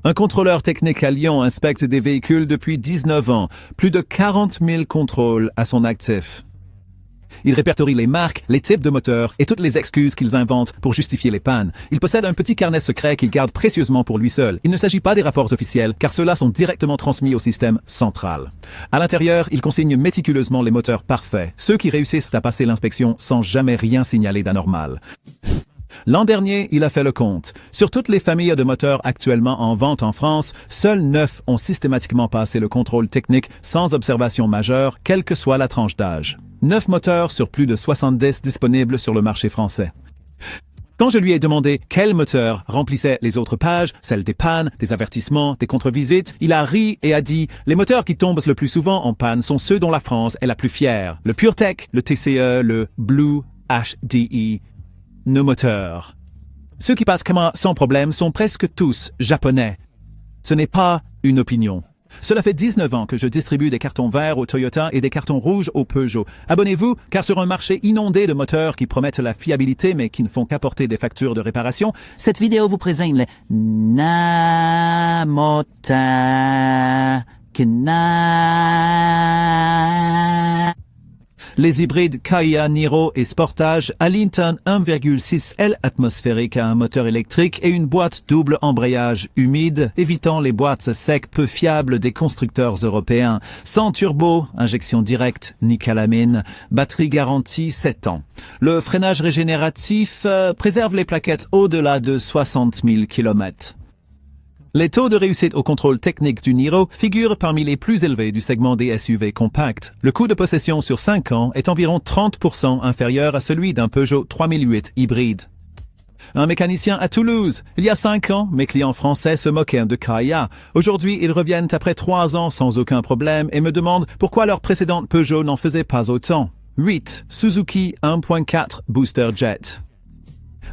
Un contrôleur technique à Lyon inspecte des véhicules depuis 19 ans, plus de 40 000 contrôles à son actif. Il répertorie les marques, les types de moteurs et toutes les excuses qu'ils inventent pour justifier les pannes. Il possède un petit carnet secret qu'il garde précieusement pour lui seul. Il ne s'agit pas des rapports officiels, car ceux-là sont directement transmis au système central. À l'intérieur, il consigne méticuleusement les moteurs parfaits, ceux qui réussissent à passer l'inspection sans jamais rien signaler d'anormal. L'an dernier, il a fait le compte. Sur toutes les familles de moteurs actuellement en vente en France, seuls 9 ont systématiquement passé le contrôle technique sans observation majeure, quelle que soit la tranche d'âge. 9 moteurs sur plus de 70 disponibles sur le marché français. Quand je lui ai demandé quel moteur remplissait les autres pages, celles des pannes, des avertissements, des contre-visites, il a ri et a dit « Les moteurs qui tombent le plus souvent en panne sont ceux dont la France est la plus fière. Le PureTech, le TCE, le Blue HDI, nos moteurs. Ceux qui passent sans problème sont presque tous japonais. Ce n'est pas une opinion. Cela fait 19 ans que je distribue des cartons verts au Toyota et des cartons rouges au Peugeot. Abonnez-vous, car sur un marché inondé de moteurs qui promettent la fiabilité mais qui ne font qu'apporter des factures de réparation, cette vidéo vous présente le Namota Kena. Les hybrides Kia Niro et Sportage alignent un 1,6 L atmosphérique à un moteur électrique et une boîte double embrayage humide, évitant les boîtes secs peu fiables des constructeurs européens. Sans turbo, injection directe, ni calamine, batterie garantie 7 ans. Le freinage régénératif préserve les plaquettes au-delà de 60 000 km. Les taux de réussite au contrôle technique du Niro figurent parmi les plus élevés du segment des SUV compacts. Le coût de possession sur 5 ans est environ 30% inférieur à celui d'un Peugeot 3008 hybride. Un mécanicien à Toulouse. Il y a 5 ans, mes clients français se moquaient de Kia. Aujourd'hui, ils reviennent après 3 ans sans aucun problème et me demandent pourquoi leur précédente Peugeot n'en faisait pas autant. 8. Suzuki 1.4 Booster Jet.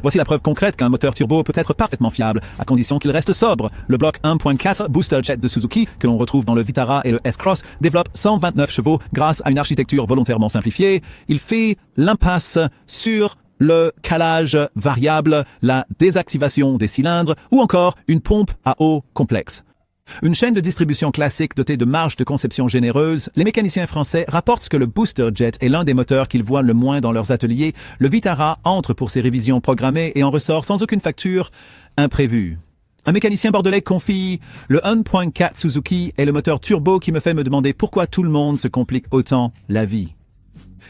Voici la preuve concrète qu'un moteur turbo peut être parfaitement fiable, à condition qu'il reste sobre. Le bloc 1.4 Booster Jet de Suzuki, que l'on retrouve dans le Vitara et le S-Cross, développe 129 chevaux grâce à une architecture volontairement simplifiée. Il fait l'impasse sur le calage variable, la désactivation des cylindres ou encore une pompe à eau complexe. Une chaîne de distribution classique dotée de marges de conception généreuses, les mécaniciens français rapportent que le Booster Jet est l'un des moteurs qu'ils voient le moins dans leurs ateliers. Le Vitara entre pour ses révisions programmées et en ressort sans aucune facture imprévue. Un mécanicien bordelais confie « Le 1.4 Suzuki est le moteur turbo qui me fait me demander pourquoi tout le monde se complique autant la vie.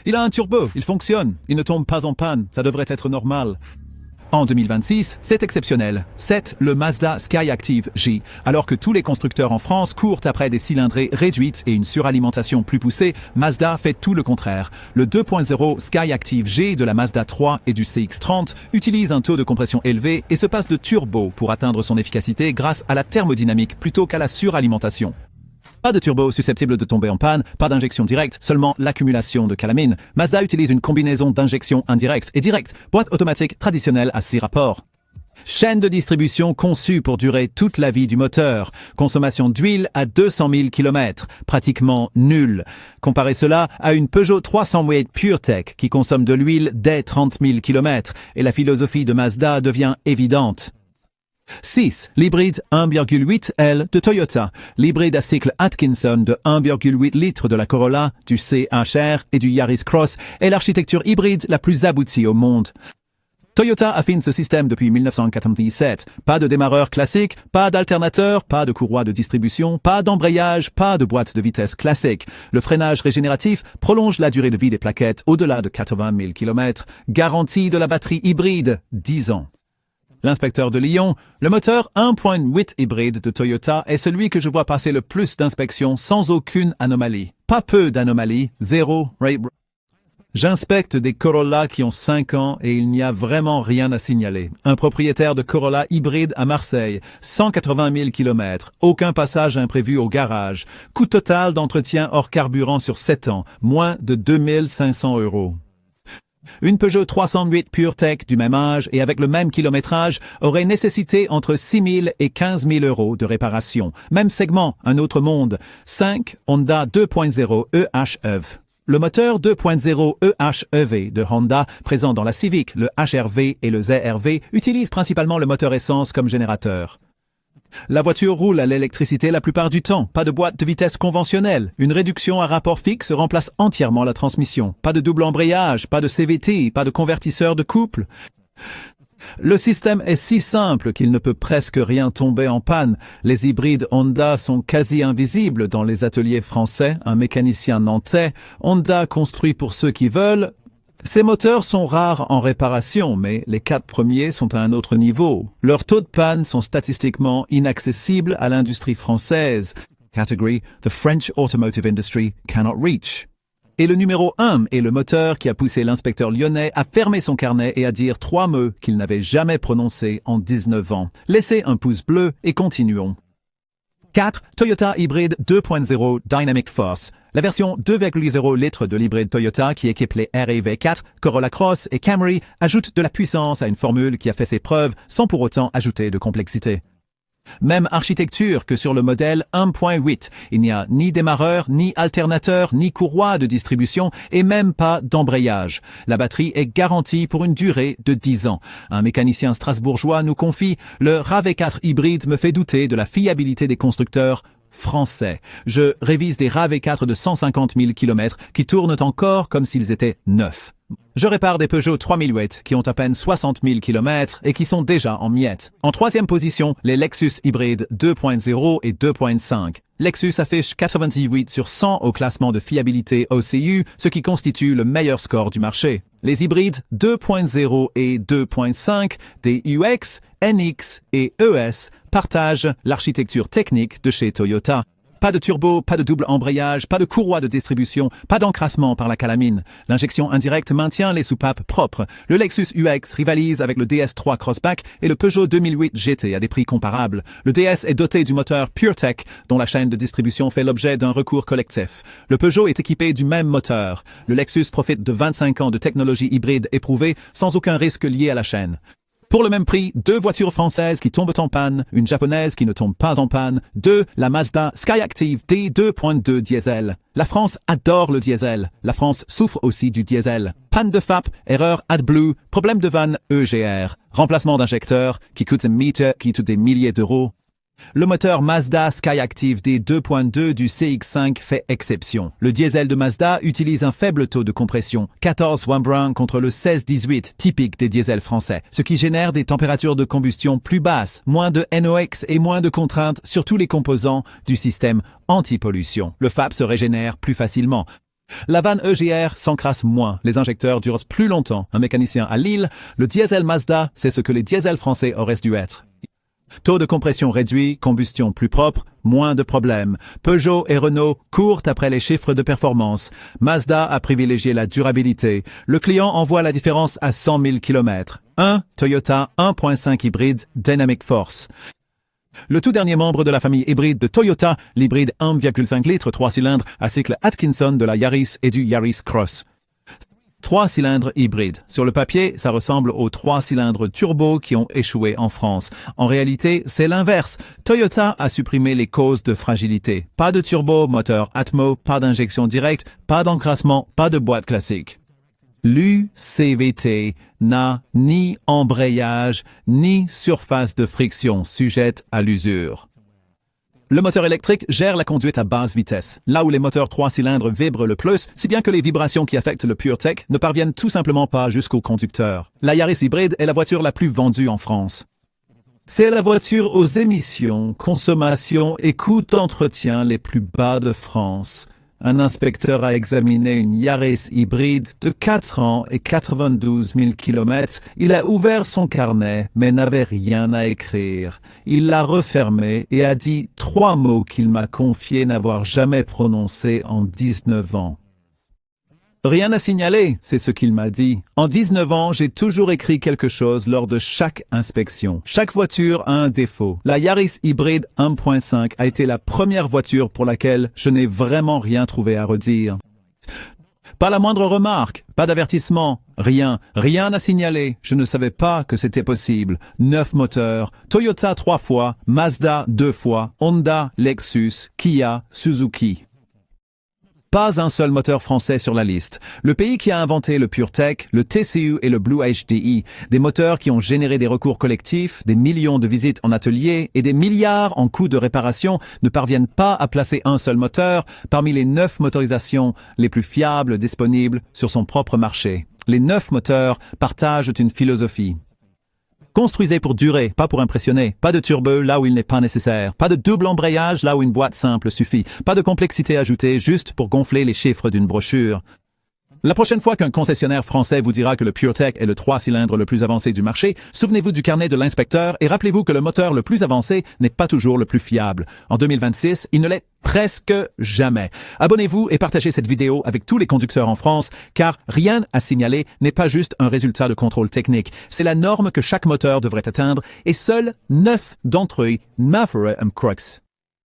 Il a un turbo, il fonctionne, il ne tombe pas en panne, ça devrait être normal. » En 2026, c'est exceptionnel. 7. Le Mazda Skyactiv J. Alors que tous les constructeurs en France courent après des cylindrées réduites et une suralimentation plus poussée, Mazda fait tout le contraire. Le 2.0 Skyactiv G de la Mazda 3 et du CX-30 utilise un taux de compression élevé et se passe de turbo pour atteindre son efficacité grâce à la thermodynamique plutôt qu'à la suralimentation. Pas de turbo susceptible de tomber en panne, pas d'injection directe, seulement l'accumulation de calamine. Mazda utilise une combinaison d'injection indirecte et directe, boîte automatique traditionnelle à 6 rapports. Chaîne de distribution conçue pour durer toute la vie du moteur. Consommation d'huile à 200 000 km, pratiquement nulle. Comparez cela à une Peugeot 308 PureTech qui consomme de l'huile dès 30 000 km et la philosophie de Mazda devient évidente. 6. L'hybride 1,8 L de Toyota. L'hybride à cycle Atkinson de 1,8 litres de la Corolla, du CHR et du Yaris Cross est l'architecture hybride la plus aboutie au monde. Toyota affine ce système depuis 1997. Pas de démarreur classique, pas d'alternateur, pas de courroie de distribution, pas d'embrayage, pas de boîte de vitesse classique. Le freinage régénératif prolonge la durée de vie des plaquettes au-delà de 80 000 km. Garantie de la batterie hybride, 10 ans. L'inspecteur de Lyon, le moteur 1.8 hybride de Toyota est celui que je vois passer le plus d'inspections sans aucune anomalie. Pas peu d'anomalies, zéro. J'inspecte des Corolla qui ont 5 ans et il n'y a vraiment rien à signaler. Un propriétaire de Corolla hybride à Marseille, 180 000 km, aucun passage imprévu au garage. Coût total d'entretien hors carburant sur 7 ans, moins de 2 500 €. Une Peugeot 308 PureTech du même âge et avec le même kilométrage aurait nécessité entre 6 000 et 15 000 € de réparation. Même segment, un autre monde. 5. Honda 2.0 EHEV. Le moteur 2.0 EHEV de Honda, présent dans la Civic, le HR-V et le ZR-V, utilise principalement le moteur essence comme générateur. La voiture roule à l'électricité la plupart du temps, pas de boîte de vitesse conventionnelle. Une réduction à rapport fixe remplace entièrement la transmission. Pas de double embrayage, pas de CVT, pas de convertisseur de couple. Le système est si simple qu'il ne peut presque rien tomber en panne. Les hybrides Honda sont quasi invisibles dans les ateliers français. Un mécanicien nantais, Honda construit pour ceux qui veulent. Ces moteurs sont rares en réparation, mais les 4 premiers sont à un autre niveau. Leurs taux de panne sont statistiquement inaccessibles à l'industrie française. Category the French automotive industry cannot reach. Et le numéro 1 est le moteur qui a poussé l'inspecteur lyonnais à fermer son carnet et à dire 3 mots qu'il n'avait jamais prononcés en 19 ans. Laissez un pouce bleu et continuons. 4. Toyota Hybrid 2.0 Dynamic Force. La version 2,0 litres de l'hybride Toyota qui équipe les RAV4, Corolla Cross et Camry ajoute de la puissance à une formule qui a fait ses preuves sans pour autant ajouter de complexité. Même architecture que sur le modèle 1.8. Il n'y a ni démarreur, ni alternateur, ni courroie de distribution et même pas d'embrayage. La batterie est garantie pour une durée de 10 ans. Un mécanicien strasbourgeois nous confie « Le RAV4 hybride me fait douter de la fiabilité des constructeurs français. Je révise des RAV4 de 150 000 km qui tournent encore comme s'ils étaient neufs. Je répare des Peugeot 3008 qui ont à peine 60 000 km et qui sont déjà en miettes. En 3e position, les Lexus hybrides 2.0 et 2.5. Lexus affiche 88 sur 100 au classement de fiabilité OCU, ce qui constitue le meilleur score du marché. Les hybrides 2.0 et 2.5 des UX, NX et ES partagent l'architecture technique de chez Toyota. Pas de turbo, pas de double embrayage, pas de courroie de distribution, pas d'encrassement par la calamine. L'injection indirecte maintient les soupapes propres. Le Lexus UX rivalise avec le DS3 Crossback et le Peugeot 2008 GT à des prix comparables. Le DS est doté du moteur PureTech, dont la chaîne de distribution fait l'objet d'un recours collectif. Le Peugeot est équipé du même moteur. Le Lexus profite de 25 ans de technologie hybride éprouvée sans aucun risque lié à la chaîne. Pour le même prix, 2 voitures françaises qui tombent en panne, une japonaise qui ne tombe pas en panne, 2, la Mazda Skyactiv D2.2 diesel. La France adore le diesel. La France souffre aussi du diesel. Panne de FAP, erreur AdBlue, problème de vanne EGR, remplacement d'injecteur qui coûte des milliers d'euros. Le moteur Mazda Skyactiv D2.2 du CX-5 fait exception. Le diesel de Mazda utilise un faible taux de compression, 14 Wambrin contre le 16-18 typique des diesels français, ce qui génère des températures de combustion plus basses, moins de NOx et moins de contraintes sur tous les composants du système anti-pollution. Le FAP se régénère plus facilement. La vanne EGR s'encrasse moins, les injecteurs durent plus longtemps. Un mécanicien à Lille, le diesel Mazda, c'est ce que les diesels français auraient dû être. Taux de compression réduit, combustion plus propre, moins de problèmes. Peugeot et Renault courent après les chiffres de performance. Mazda a privilégié la durabilité. Le client envoie la différence à 100 000 km. 1. Toyota 1.5 hybride Dynamic Force. Le tout dernier membre de la famille hybride de Toyota, l'hybride 1,5 litres 3 cylindres à cycle Atkinson de la Yaris et du Yaris Cross. 3 cylindres hybrides. Sur le papier, ça ressemble aux 3 cylindres turbo qui ont échoué en France. En réalité, c'est l'inverse. Toyota a supprimé les causes de fragilité. Pas de turbo, moteur Atmo, pas d'injection directe, pas d'encrassement, pas de boîte classique. L'UCVT n'a ni embrayage, ni surface de friction sujette à l'usure. Le moteur électrique gère la conduite à basse vitesse, là où les moteurs 3 cylindres vibrent le plus, si bien que les vibrations qui affectent le PureTech ne parviennent tout simplement pas jusqu'au conducteur. La Yaris hybride est la voiture la plus vendue en France. C'est la voiture aux émissions, consommation et coûts d'entretien les plus bas de France. Un inspecteur a examiné une Yaris hybride de 4 ans et 92 000 km. Il a ouvert son carnet, mais n'avait rien à écrire. Il l'a refermé et a dit 3 mots qu'il m'a confié n'avoir jamais prononcés en 19 ans. Rien à signaler, c'est ce qu'il m'a dit. En 19 ans, j'ai toujours écrit quelque chose lors de chaque inspection. Chaque voiture a un défaut. La Yaris hybride 1.5 a été la première voiture pour laquelle je n'ai vraiment rien trouvé à redire. Pas la moindre remarque, pas d'avertissement, rien à signaler. Je ne savais pas que c'était possible. 9 moteurs, Toyota 3 fois, Mazda 2 fois, Honda, Lexus, Kia, Suzuki. Pas un seul moteur français sur la liste. Le pays qui a inventé le PureTech, le TCU et le Blue HDI, des moteurs qui ont généré des recours collectifs, des millions de visites en atelier et des milliards en coûts de réparation, ne parviennent pas à placer un seul moteur parmi les 9 motorisations les plus fiables disponibles sur son propre marché. Les 9 moteurs partagent une philosophie. Construisez pour durer, pas pour impressionner. Pas de turbo là où il n'est pas nécessaire. Pas de double embrayage là où une boîte simple suffit. Pas de complexité ajoutée juste pour gonfler les chiffres d'une brochure. La prochaine fois qu'un concessionnaire français vous dira que le PureTech est le 3 cylindres le plus avancé du marché, souvenez-vous du carnet de l'inspecteur et rappelez-vous que le moteur le plus avancé n'est pas toujours le plus fiable. En 2026, il ne l'est presque jamais. Abonnez-vous et partagez cette vidéo avec tous les conducteurs en France, car rien à signaler n'est pas juste un résultat de contrôle technique. C'est la norme que chaque moteur devrait atteindre et seuls 9 d'entre eux m'afferaient un crux.